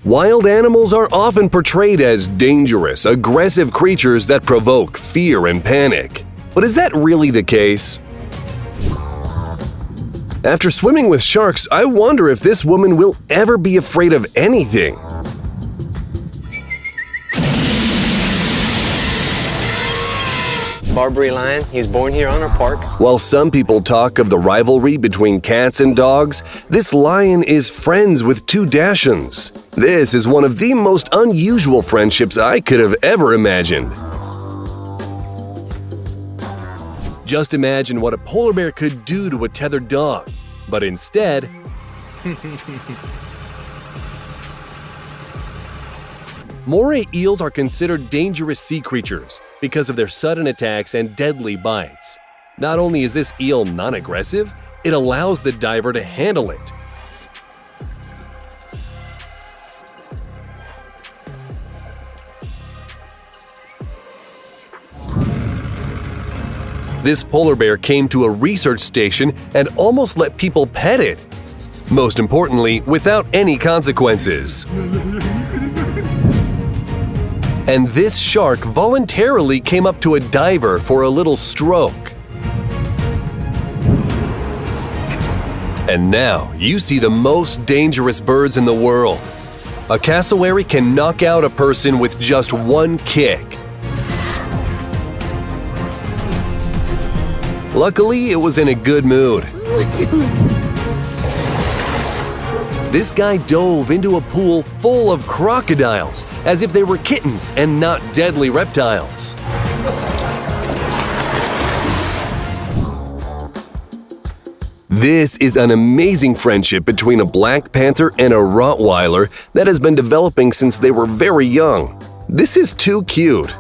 Wild animals are often portrayed as dangerous, aggressive creatures that provoke fear and panic. But is that really the case? After swimming with sharks, I wonder if this woman will ever be afraid of anything. Barbary lion, he was born here on our park. While some people talk of the rivalry between cats and dogs, this lion is friends with two Dachshunds. This is one of the most unusual friendships I could have ever imagined. Just imagine what a polar bear could do to a tethered dog, but instead, moray eels are considered dangerous sea creatures because of their sudden attacks and deadly bites. Not only is this eel non-aggressive, it allows the diver to handle it. This polar bear came to a research station and almost let people pet it. Most importantly, without any consequences. And this shark voluntarily came up to a diver for a little stroke. And now you see the most dangerous birds in the world. A cassowary can knock out a person with just one kick. Luckily, it was in a good mood. This guy dove into a pool full of crocodiles, as if they were kittens and not deadly reptiles. This is an amazing friendship between a Black Panther and a Rottweiler that has been developing since they were very young. This is too cute.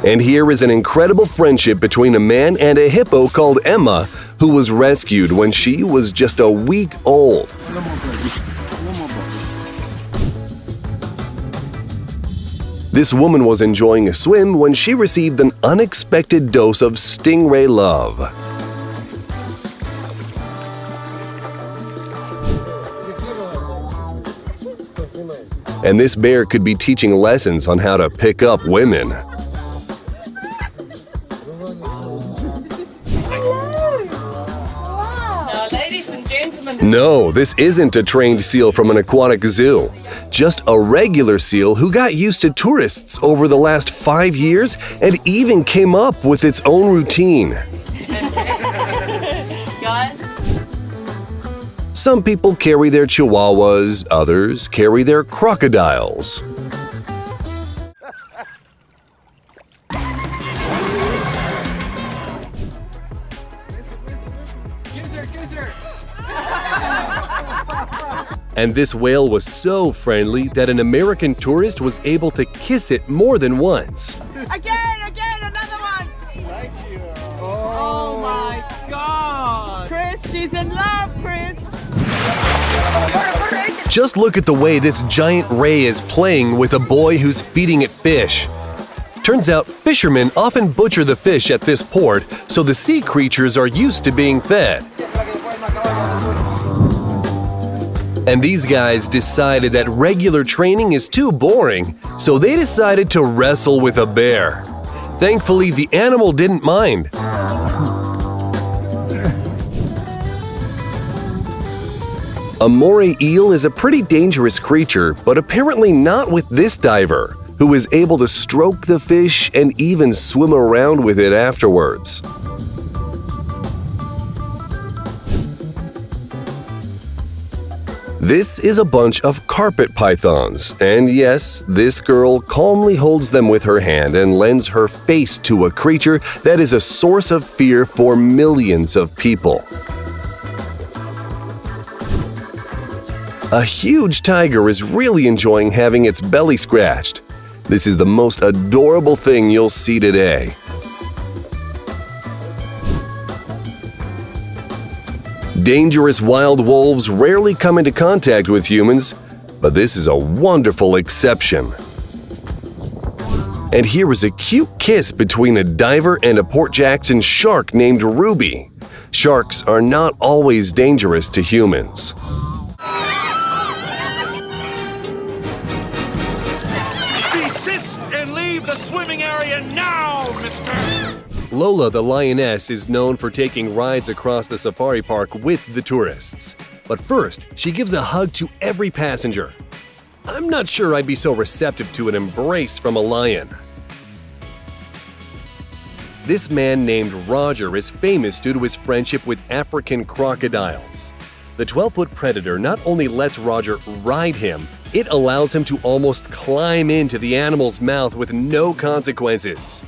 And here is an incredible friendship between a man and a hippo called Emma, who was rescued when she was just a week old. This woman was enjoying a swim when she received an unexpected dose of stingray love. And this bear could be teaching lessons on how to pick up women. No, this isn't a trained seal from an aquatic zoo. Just a regular seal who got used to tourists over the last 5 years and even came up with its own routine. Guys? Some people carry their chihuahuas, others carry their crocodiles. And this whale was so friendly that an American tourist was able to kiss it more than once. Again, another one! Oh my God! Chris, she's in love, Chris! Just look at the way this giant ray is playing with a boy who's feeding it fish. Turns out fishermen often butcher the fish at this port, so the sea creatures are used to being fed. And these guys decided that regular training is too boring, so they decided to wrestle with a bear. Thankfully, the animal didn't mind. A moray eel is a pretty dangerous creature, but apparently not with this diver, who is able to stroke the fish and even swim around with it afterwards. This is a bunch of carpet pythons, and yes, this girl calmly holds them with her hand and lends her face to a creature that is a source of fear for millions of people. A huge tiger is really enjoying having its belly scratched. This is the most adorable thing you'll see today. Dangerous wild wolves rarely come into contact with humans, but this is a wonderful exception. And here is a cute kiss between a diver and a Port Jackson shark named Ruby. Sharks are not always dangerous to humans. Desist and leave the swimming area now, mister! Lola the lioness is known for taking rides across the safari park with the tourists. But first, she gives a hug to every passenger. I'm not sure I'd be so receptive to an embrace from a lion. This man named Roger is famous due to his friendship with African crocodiles. The 12-foot predator not only lets Roger ride him, it allows him to almost climb into the animal's mouth with no consequences.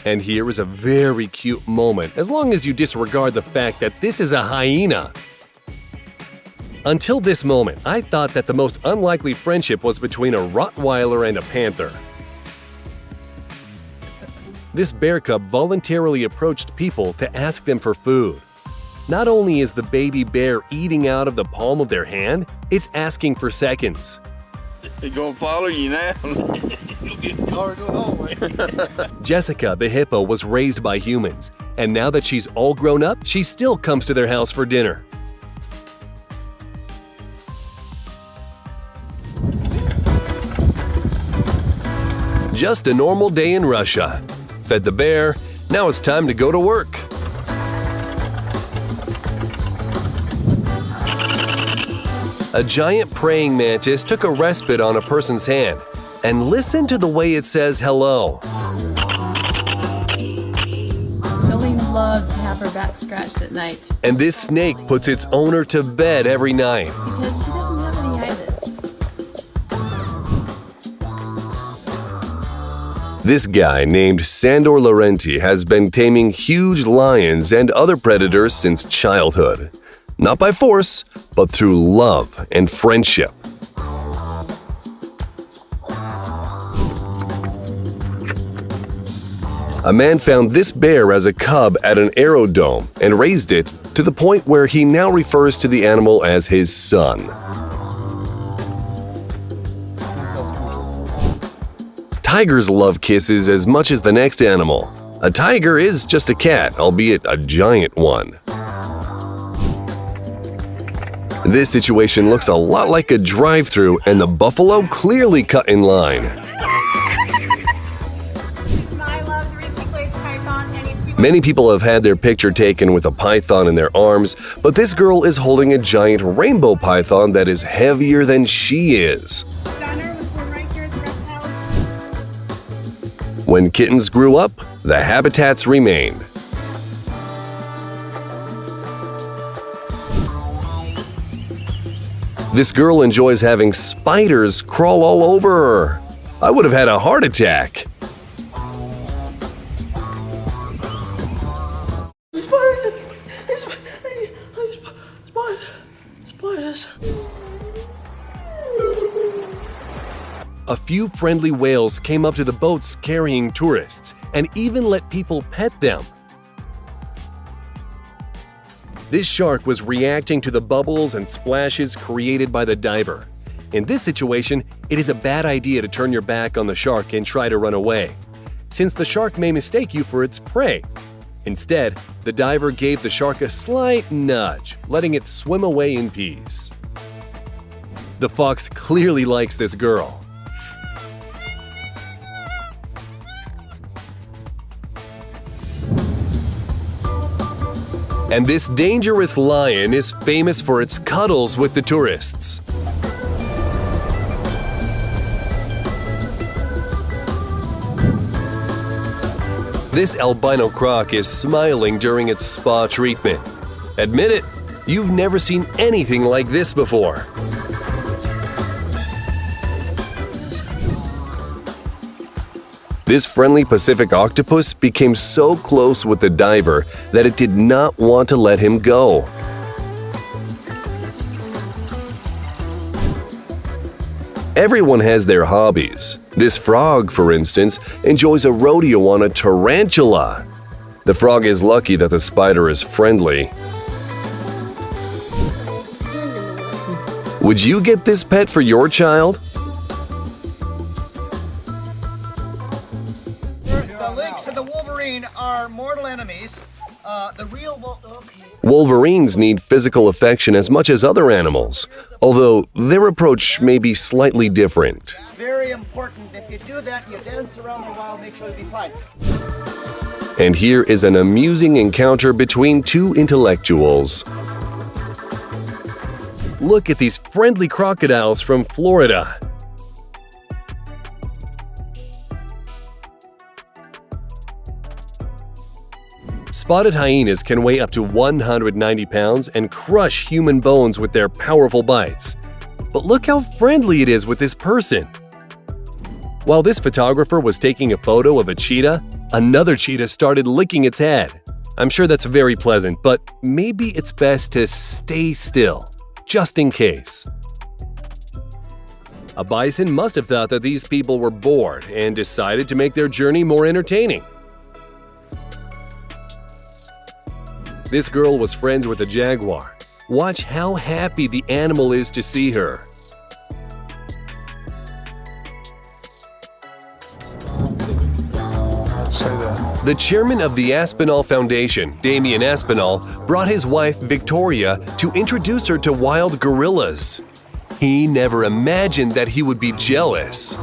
And here is a very cute moment, as long as you disregard the fact that this is a hyena. Until this moment, I thought that the most unlikely friendship was between a Rottweiler and a panther. This bear cub voluntarily approached people to ask them for food. Not only is the baby bear eating out of the palm of their hand, it's asking for seconds. He gonna follow you now. Jessica, the hippo, was raised by humans, and now that she's all grown up, she still comes to their house for dinner. Just a normal day in Russia. Fed the bear, now it's time to go to work. A giant praying mantis took a respite on a person's hand, and listen to the way it says hello. Jolene loves to have her back scratched at night And this snake puts its owner to bed every night. because she doesn't have any eyelids. This guy named Sandor Laurenti has been taming huge lions and other predators since childhood. Not by force, but through love and friendship. A man found this bear as a cub at an aerodrome and raised it to the point where he now refers to the animal as his son. Tigers love kisses as much as the next animal. A tiger is just a cat, albeit a giant one. This situation looks a lot like a drive-thru, and the buffalo clearly cut in line. Many people have had their picture taken with a python in their arms, but this girl is holding a giant rainbow python that is heavier than she is. When kittens grew up, the habitats remained. This girl enjoys having spiders crawl all over her. I would have had a heart attack. A few friendly whales came up to the boats carrying tourists and even let people pet them. This shark was reacting to the bubbles and splashes created by the diver. In this situation, it is a bad idea to turn your back on the shark and try to run away, since the shark may mistake you for its prey. Instead, the diver gave the shark a slight nudge, letting it swim away in peace. The fox clearly likes this girl. And this dangerous lion is famous for its cuddles with the tourists. This albino croc is smiling during its spa treatment. Admit it, you've never seen anything like this before. This friendly Pacific octopus became so close with the diver that it did not want to let him go. Everyone has their hobbies. This frog, for instance, enjoys a rodeo on a tarantula. The frog is lucky that the spider is friendly. Would you get this pet for your child? The links in the Wolverines need physical affection as much as other animals, although their approach may be slightly different. Very important. If you do that, you dance around a while, make sure you'll be fine. And here is an amusing encounter between two intellectuals. Look at these friendly crocodiles from Florida. Spotted hyenas can weigh up to 190 pounds and crush human bones with their powerful bites. But look how friendly it is with this person. While this photographer was taking a photo of a cheetah, another cheetah started licking its head. I'm sure that's very pleasant, but maybe it's best to stay still, just in case. A bison must have thought that these people were bored and decided to make their journey more entertaining. This girl was friends with a jaguar. Watch how happy the animal is to see her. The chairman of the Aspinall Foundation, Damien Aspinall, brought his wife Victoria to introduce her to wild gorillas. He never imagined that he would be jealous.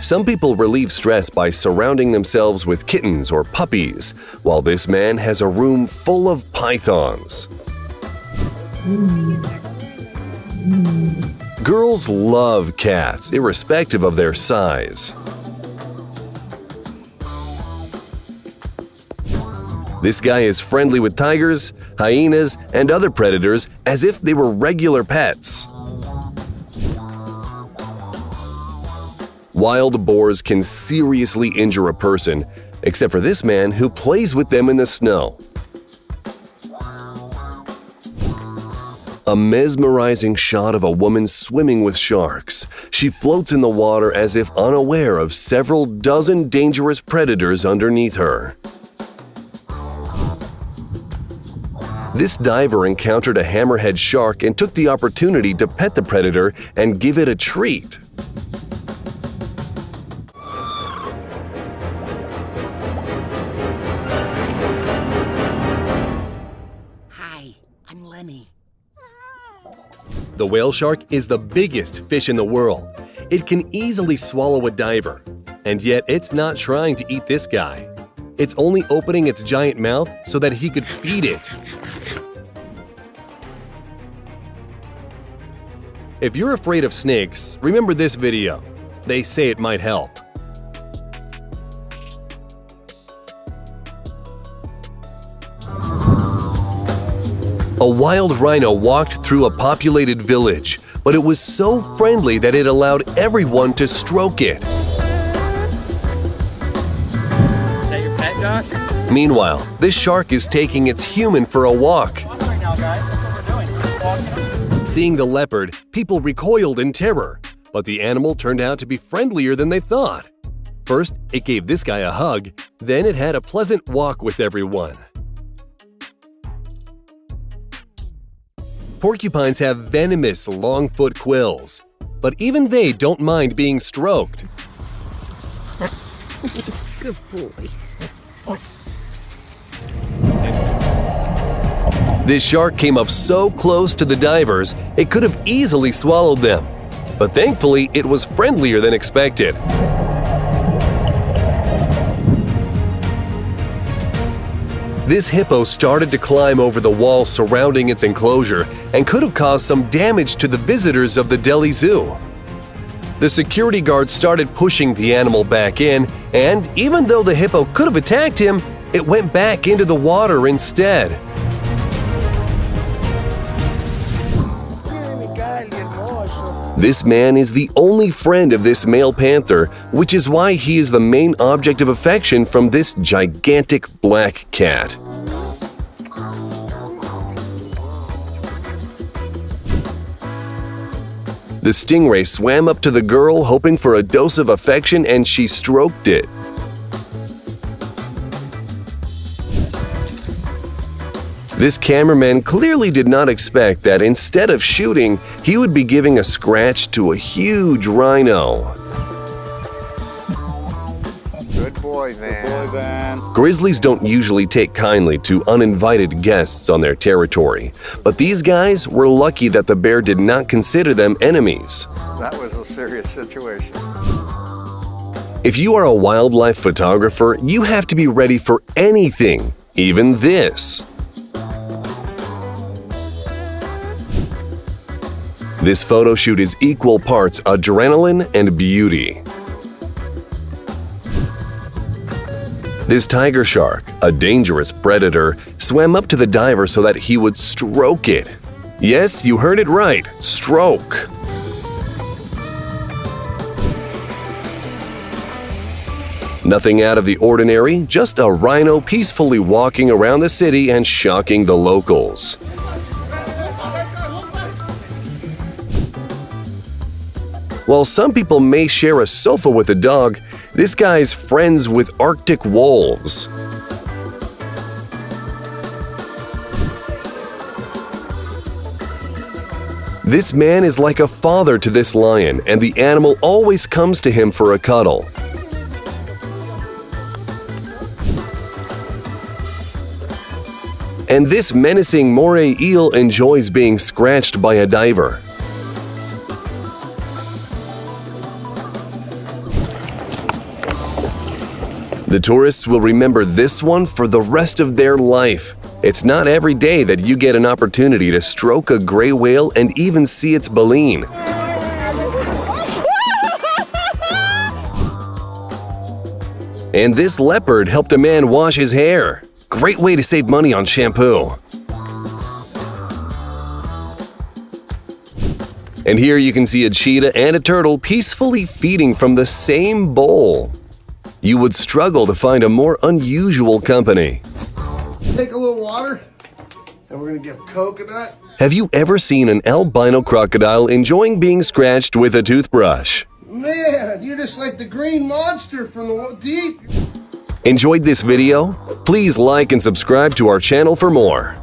Some people relieve stress by surrounding themselves with kittens or puppies, while this man has a room full of pythons. Girls love cats, irrespective of their size. This guy is friendly with tigers, hyenas, and other predators as if they were regular pets. Wild boars can seriously injure a person, except for this man who plays with them in the snow. A mesmerizing shot of a woman swimming with sharks. She floats in the water as if unaware of several dozen dangerous predators underneath her. This diver encountered a hammerhead shark and took the opportunity to pet the predator and give it a treat. The whale shark is the biggest fish in the world. It can easily swallow a diver, and yet it's not trying to eat this guy. It's only opening its giant mouth so that he could feed it. If you're afraid of snakes, remember this video. They say it might help. A wild rhino walked through a populated village, but it was so friendly that it allowed everyone to stroke it. Is that your pet, Josh? Meanwhile, this shark is taking its human for a walk. Right now, guys, that's what we're doing. Walking. Seeing the leopard, people recoiled in terror, but the animal turned out to be friendlier than they thought. First, it gave this guy a hug, then it had a pleasant walk with everyone. Porcupines have venomous long-foot quills, but even they don't mind being stroked. Good boy. This shark came up so close to the divers, it could have easily swallowed them. But thankfully, it was friendlier than expected. This hippo started to climb over the wall surrounding its enclosure and could have caused some damage to the visitors of the Delhi Zoo. The security guard started pushing the animal back in, and even though the hippo could have attacked him, it went back into the water instead. This man is the only friend of this male panther, which is why he is the main object of affection from this gigantic black cat. The stingray swam up to the girl hoping for a dose of affection, and she stroked it. This cameraman clearly did not expect that instead of shooting, he would be giving a scratch to a huge rhino. Good boy, Van. Grizzlies don't usually take kindly to uninvited guests on their territory, but these guys were lucky that the bear did not consider them enemies. That was a serious situation. If you are a wildlife photographer, you have to be ready for anything, even this. This photo shoot is equal parts adrenaline and beauty. This tiger shark, a dangerous predator, swam up to the diver so that he would stroke it. Yes, you heard it right, stroke. Nothing out of the ordinary, just a rhino peacefully walking around the city and shocking the locals. While some people may share a sofa with a dog, this guy's friends with Arctic wolves. This man is like a father to this lion, and the animal always comes to him for a cuddle. And this menacing moray eel enjoys being scratched by a diver. The tourists will remember this one for the rest of their life. It's not every day that you get an opportunity to stroke a gray whale and even see its baleen. And this leopard helped a man wash his hair. Great way to save money on shampoo. And here you can see a cheetah and a turtle peacefully feeding from the same bowl. You would struggle to find a more unusual company. Take a little water, and we're gonna give coconut. Have you ever seen an albino crocodile enjoying being scratched with a toothbrush? Man, you're just like the green monster from the deep. Enjoyed this video? Please like and subscribe to our channel for more.